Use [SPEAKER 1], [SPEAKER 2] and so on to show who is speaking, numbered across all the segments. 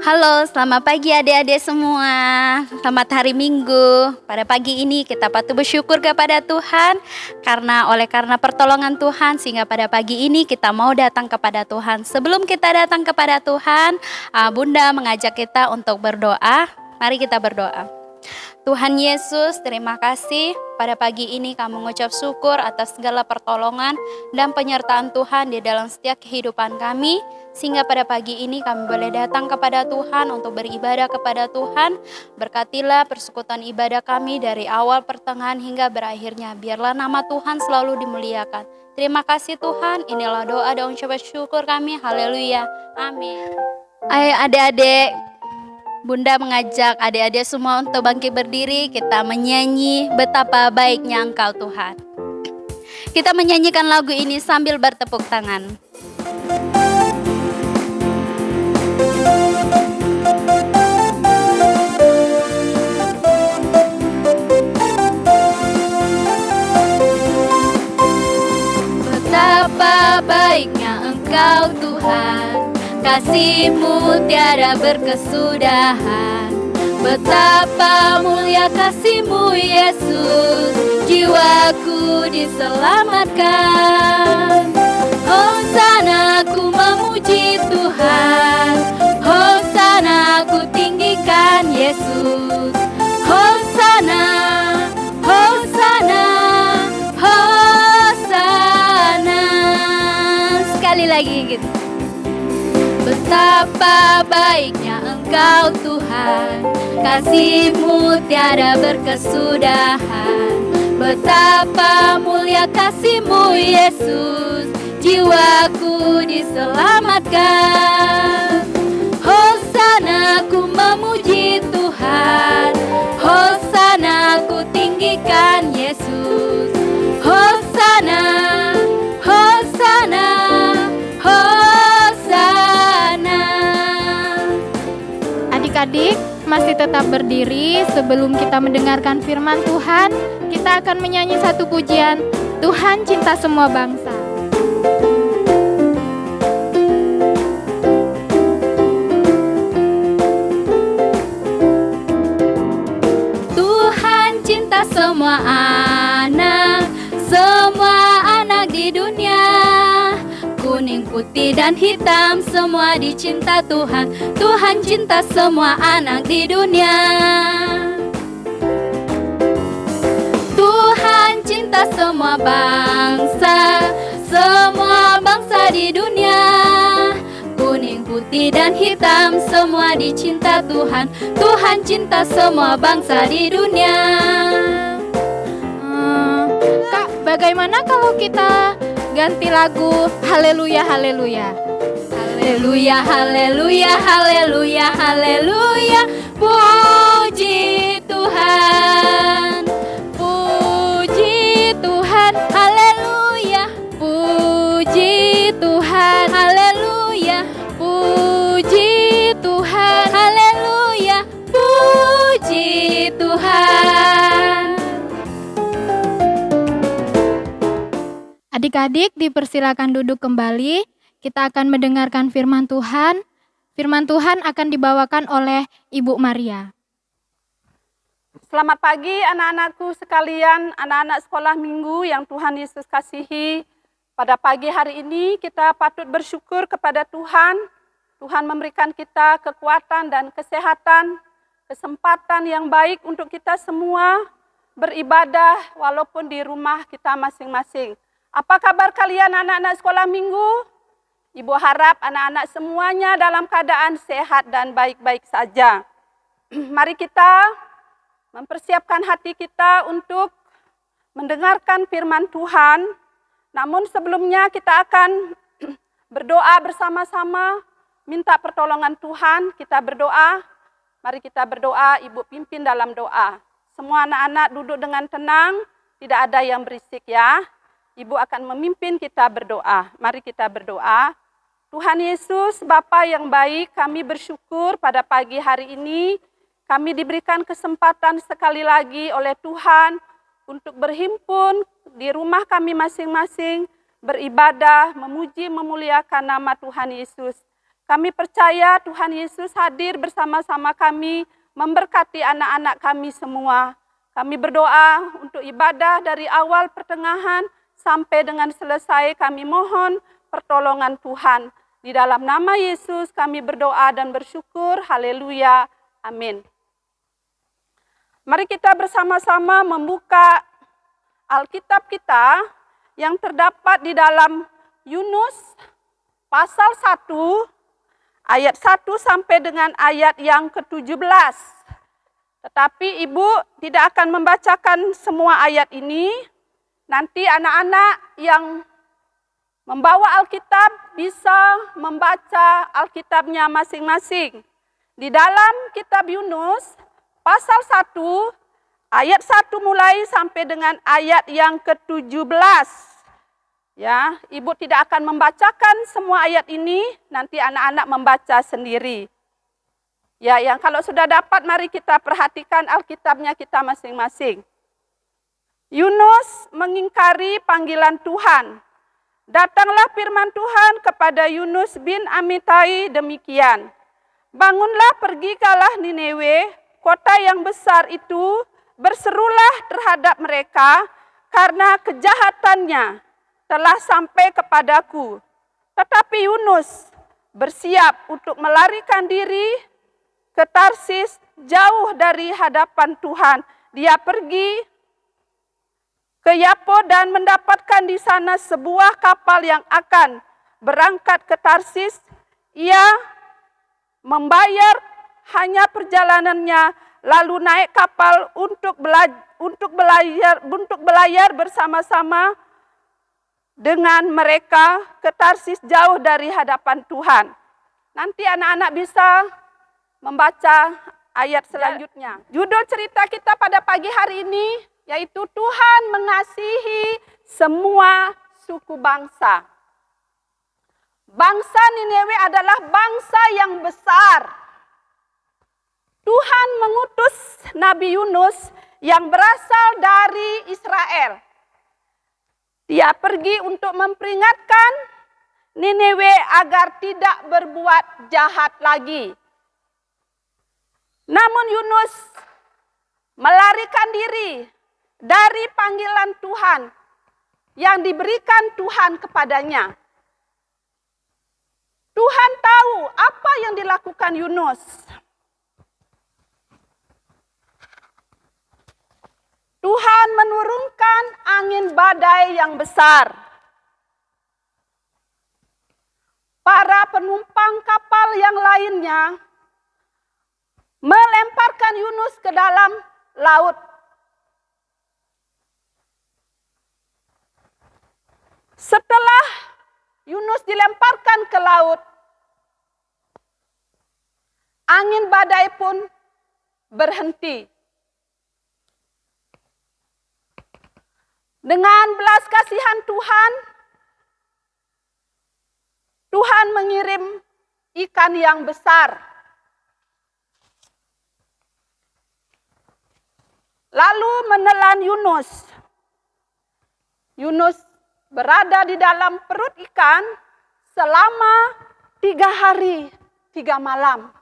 [SPEAKER 1] Halo, selamat pagi adik-adik semua. Selamat hari Minggu. Pada pagi ini kita patut bersyukur kepada Tuhan karena pertolongan Tuhan sehingga pada pagi ini kita mau datang kepada Tuhan. Sebelum kita datang kepada Tuhan, Bunda mengajak kita untuk berdoa. Mari kita berdoa. Tuhan Yesus, terima kasih pada pagi ini kami mengucap syukur atas segala pertolongan dan penyertaan Tuhan di dalam setiap kehidupan kami. Sehingga pada pagi ini kami boleh datang kepada Tuhan untuk beribadah kepada Tuhan. Berkatilah persekutuan ibadah kami dari awal, pertengahan hingga berakhirnya. Biarlah nama Tuhan selalu dimuliakan. Terima kasih Tuhan, inilah doa dan ucapan syukur kami. Haleluya, amin. Ayo adik-adik, Bunda mengajak adik-adik semua untuk bangkit berdiri. Kita menyanyi betapa baiknya Engkau Tuhan. Kita menyanyikan lagu ini sambil bertepuk tangan. Betapa baiknya Engkau Tuhan, kasih-Mu tiada berkesudahan. Betapa mulia kasih-Mu Yesus, jiwaku diselamatkan. Hosana ku memuji Tuhan, Hosana ku tinggikan Yesus. Hosana, Hosana, Hosana. Sekali lagi gitu. Betapa baiknya Engkau Tuhan, kasih-Mu tiada berkesudahan. Betapa mulia kasih-Mu Yesus, jiwaku diselamatkan. Hosana ku memuji Tuhan, Hosana ku tinggikan Yesus. Hosana, Hosana, Hosana.
[SPEAKER 2] Adik-adik masih tetap berdiri. Sebelum kita mendengarkan firman Tuhan, kita akan menyanyi satu pujian, Tuhan cinta semua bangsa.
[SPEAKER 1] Tuhan cinta semua anak di dunia. Kuning, putih, dan hitam semua dicinta Tuhan. Tuhan cinta semua anak di dunia. Tuhan cinta semua bangsa di dunia. Kuning, putih, dan hitam semua dicinta Tuhan. Tuhan cinta semua bangsa di dunia.
[SPEAKER 2] Kak, bagaimana kalau kita ganti lagu Haleluya, Haleluya?
[SPEAKER 1] Haleluya, haleluya, haleluya, haleluya. Puji Tuhan, puji Tuhan, haleluya. Puji Tuhan, haleluya. Puji Tuhan, haleluya. Puji Tuhan.
[SPEAKER 2] Adik-adik dipersilakan duduk kembali. Kita akan mendengarkan firman Tuhan. Firman Tuhan akan dibawakan oleh Ibu Maria.
[SPEAKER 3] Selamat pagi anak-anakku sekalian, anak-anak sekolah minggu yang Tuhan Yesus kasihi. Pada pagi hari ini kita patut bersyukur kepada Tuhan. Tuhan memberikan kita kekuatan dan kesehatan, kesempatan yang baik untuk kita semua beribadah walaupun di rumah kita masing-masing. Apa kabar kalian anak-anak sekolah minggu? Ibu harap anak-anak semuanya dalam keadaan sehat dan baik-baik saja. Mari kita mempersiapkan hati kita untuk mendengarkan firman Tuhan. Namun sebelumnya kita akan berdoa bersama-sama, minta pertolongan Tuhan. Kita berdoa, mari kita berdoa, Ibu pimpin dalam doa. Semua anak-anak duduk dengan tenang, tidak ada yang berisik ya. Ibu akan memimpin kita berdoa. Mari kita berdoa. Tuhan Yesus, Bapa yang baik, kami bersyukur pada pagi hari ini. Kami diberikan kesempatan sekali lagi oleh Tuhan untuk berhimpun di rumah kami masing-masing, beribadah, memuji, memuliakan nama Tuhan Yesus. Kami percaya Tuhan Yesus hadir bersama-sama kami, memberkati anak-anak kami semua. Kami berdoa untuk ibadah dari awal pertengahan sampai dengan selesai. Kami mohon pertolongan Tuhan. Di dalam nama Yesus kami berdoa dan bersyukur. Haleluya. Amin. Mari kita bersama-sama membuka Alkitab kita yang terdapat di dalam Yunus pasal 1 ayat 1 sampai dengan ayat yang ke-17. Tetapi Ibu tidak akan membacakan semua ayat ini. Nanti anak-anak yang membawa Alkitab bisa membaca Alkitabnya masing-masing. Di dalam kitab Yunus pasal 1 ayat 1 mulai sampai dengan ayat yang ke-17. Ya, Ibu tidak akan membacakan semua ayat ini, nanti anak-anak membaca sendiri. Ya, yang kalau sudah dapat mari kita perhatikan Alkitabnya kita masing-masing. Yunus mengingkari panggilan Tuhan. Datanglah firman Tuhan kepada Yunus bin Amitai demikian. Bangunlah, pergilah Niniwe, kota yang besar itu, berserulah terhadap mereka karena kejahatannya telah sampai kepadaku. Tetapi Yunus bersiap untuk melarikan diri ke Tarsis jauh dari hadapan Tuhan. Dia pergi ke Yapo dan mendapatkan di sana sebuah kapal yang akan berangkat ke Tarsis. Ia membayar hanya perjalanannya, lalu naik kapal untuk belayar bersama-sama dengan mereka ke Tarsis jauh dari hadapan Tuhan. Nanti anak-anak bisa membaca ayat selanjutnya. Judul cerita kita pada pagi hari ini yaitu Tuhan mengasihi semua suku bangsa. Bangsa Niniwe adalah bangsa yang besar. Tuhan mengutus Nabi Yunus yang berasal dari Israel. Dia pergi untuk memperingatkan Niniwe agar tidak berbuat jahat lagi. Namun Yunus melarikan diri dari panggilan Tuhan yang diberikan Tuhan kepadanya. Tuhan tahu apa yang dilakukan Yunus. Tuhan menurunkan angin badai yang besar. Para penumpang kapal yang lainnya melemparkan Yunus ke dalam laut. Setelah Yunus dilemparkan ke laut, angin badai pun berhenti. Dengan belas kasihan Tuhan, Tuhan mengirim ikan yang besar. Lalu menelan Yunus. Yunus berada di dalam perut ikan selama 3 hari, 3 malam.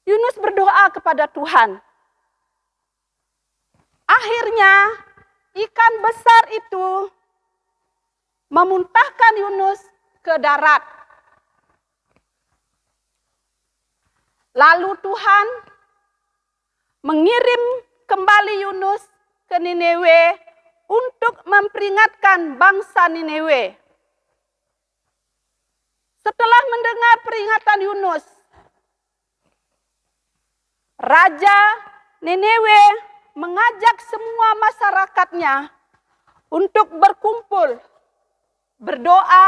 [SPEAKER 3] Yunus berdoa kepada Tuhan. Akhirnya ikan besar itu memuntahkan Yunus ke darat. Lalu Tuhan mengirim kembali Yunus ke Niniwe untuk memperingatkan bangsa Niniwe. Setelah mendengar peringatan Yunus, Raja Niniwe mengajak semua masyarakatnya untuk berkumpul, berdoa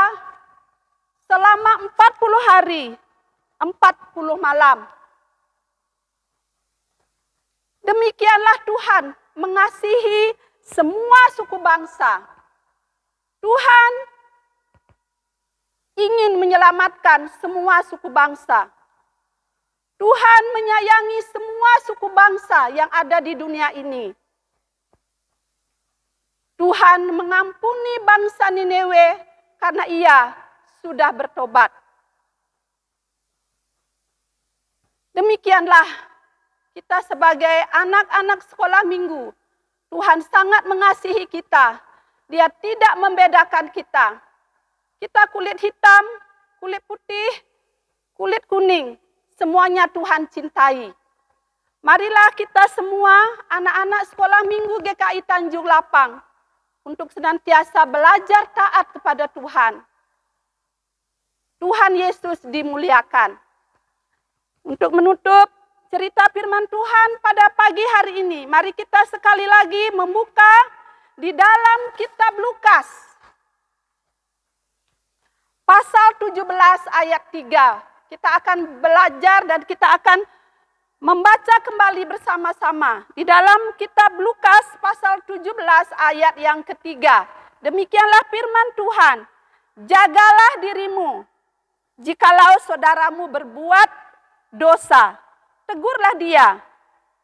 [SPEAKER 3] selama 40 hari, 40 malam. Demikianlah Tuhan mengasihi semua suku bangsa. Tuhan ingin menyelamatkan semua suku bangsa. Tuhan menyayangi semua suku bangsa yang ada di dunia ini. Tuhan mengampuni bangsa Niniwe karena ia sudah bertobat. Demikianlah kita sebagai anak-anak sekolah minggu. Tuhan sangat mengasihi kita. Dia tidak membedakan kita. Kita kulit hitam, kulit putih, kulit kuning. Semuanya Tuhan cintai. Marilah kita semua anak-anak sekolah minggu GKI Tanjung Lapang untuk senantiasa belajar taat kepada Tuhan. Tuhan Yesus dimuliakan. Untuk menutup cerita firman Tuhan pada pagi hari ini, mari kita sekali lagi membuka di dalam kitab Lukas. Pasal 17 ayat 3. Kita akan belajar dan kita akan membaca kembali bersama-sama. Di dalam kitab Lukas pasal 17 ayat yang ketiga. Demikianlah firman Tuhan. Jagalah dirimu. Jikalau saudaramu berbuat dosa, tegurlah dia.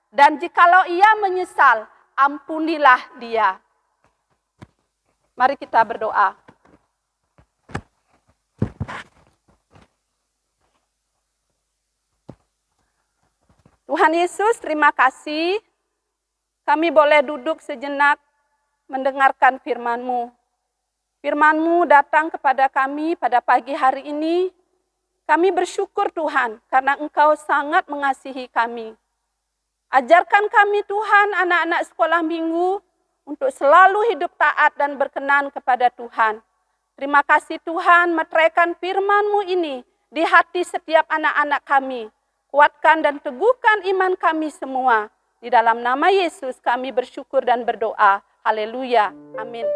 [SPEAKER 3] Dan jikalau ia menyesal, ampunilah dia. Mari kita berdoa. Tuhan Yesus, terima kasih. Kami boleh duduk sejenak mendengarkan firman-Mu. Firman-Mu datang kepada kami pada pagi hari ini. Kami bersyukur Tuhan karena Engkau sangat mengasihi kami. Ajarkan kami Tuhan anak-anak sekolah minggu untuk selalu hidup taat dan berkenan kepada Tuhan. Terima kasih Tuhan, meteraikan firman-Mu ini di hati setiap anak-anak kami. Kuatkan dan teguhkan iman kami semua. Di dalam nama Yesus kami bersyukur dan berdoa. Haleluya. Amin.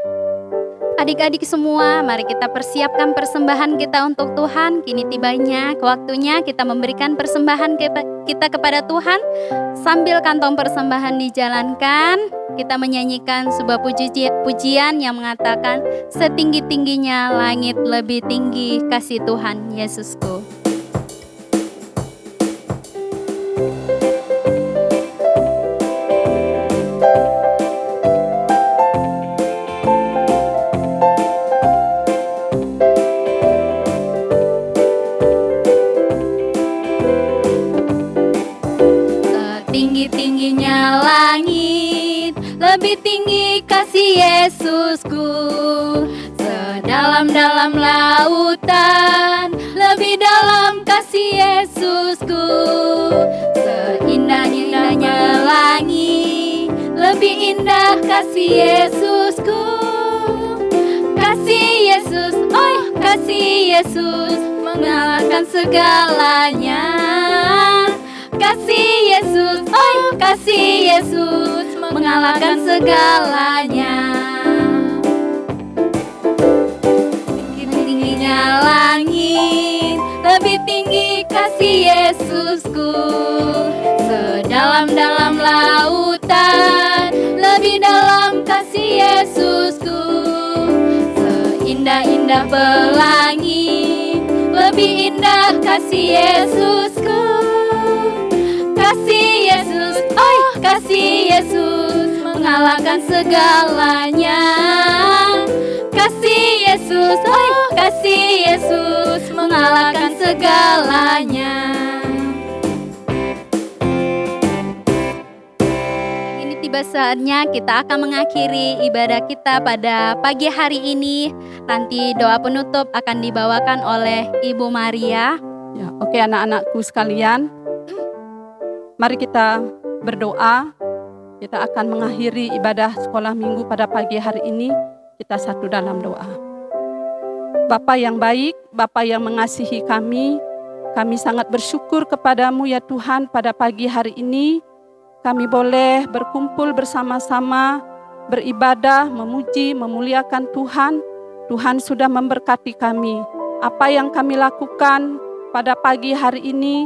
[SPEAKER 1] Adik-adik semua, mari kita persiapkan persembahan kita untuk Tuhan. Kini tibanya waktunya kita memberikan persembahan kita kepada Tuhan. Sambil kantong persembahan dijalankan, kita menyanyikan sebuah pujian yang mengatakan, setinggi-tingginya langit lebih tinggi kasih Tuhan Yesusku.
[SPEAKER 2] Tingginya langit, lebih tinggi kasih Yesusku. Sedalam-dalam lautan, lebih dalam kasih Yesusku. Seindah-indahnya langit, lebih indah kasih Yesusku. Kasih Yesus, oh kasih Yesus, mengalahkan segalanya. Kasih Yesus, oh kasih Yesus, mengalahkan segalanya. Tingginya langit, lebih tinggi kasih Yesusku. Sedalam-dalam lautan, lebih dalam kasih Yesusku. Seindah-indah pelangi, lebih indah kasih Yesusku. Kasih Yesus, oh kasih Yesus, mengalahkan segalanya. Kasih Yesus, oh kasih Yesus, mengalahkan segalanya.
[SPEAKER 1] Ini tiba saatnya kita akan mengakhiri ibadah kita pada pagi hari ini. Nanti doa penutup akan dibawakan oleh Ibu Maria.
[SPEAKER 3] Ya, oke anak-anakku sekalian. Mari kita berdoa. Kita akan mengakhiri ibadah sekolah minggu pada pagi hari ini. Kita satu dalam doa. Bapa yang baik, Bapa yang mengasihi kami sangat bersyukur kepadamu ya Tuhan pada pagi hari ini. Kami boleh berkumpul bersama-sama, beribadah, memuji, memuliakan Tuhan. Tuhan sudah memberkati kami. Apa yang kami lakukan pada pagi hari ini,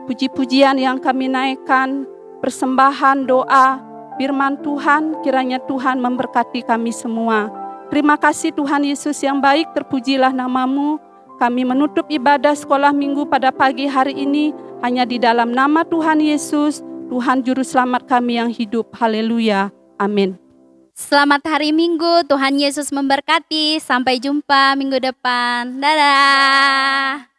[SPEAKER 3] puji-pujian yang kami naikkan, persembahan, doa, firman Tuhan, kiranya Tuhan memberkati kami semua. Terima kasih Tuhan Yesus yang baik, terpujilah namamu. Kami menutup ibadah sekolah minggu pada pagi hari ini hanya di dalam nama Tuhan Yesus, Tuhan Juru Selamat kami yang hidup. Haleluya. Amin.
[SPEAKER 1] Selamat hari Minggu, Tuhan Yesus memberkati. Sampai jumpa minggu depan. Dadah.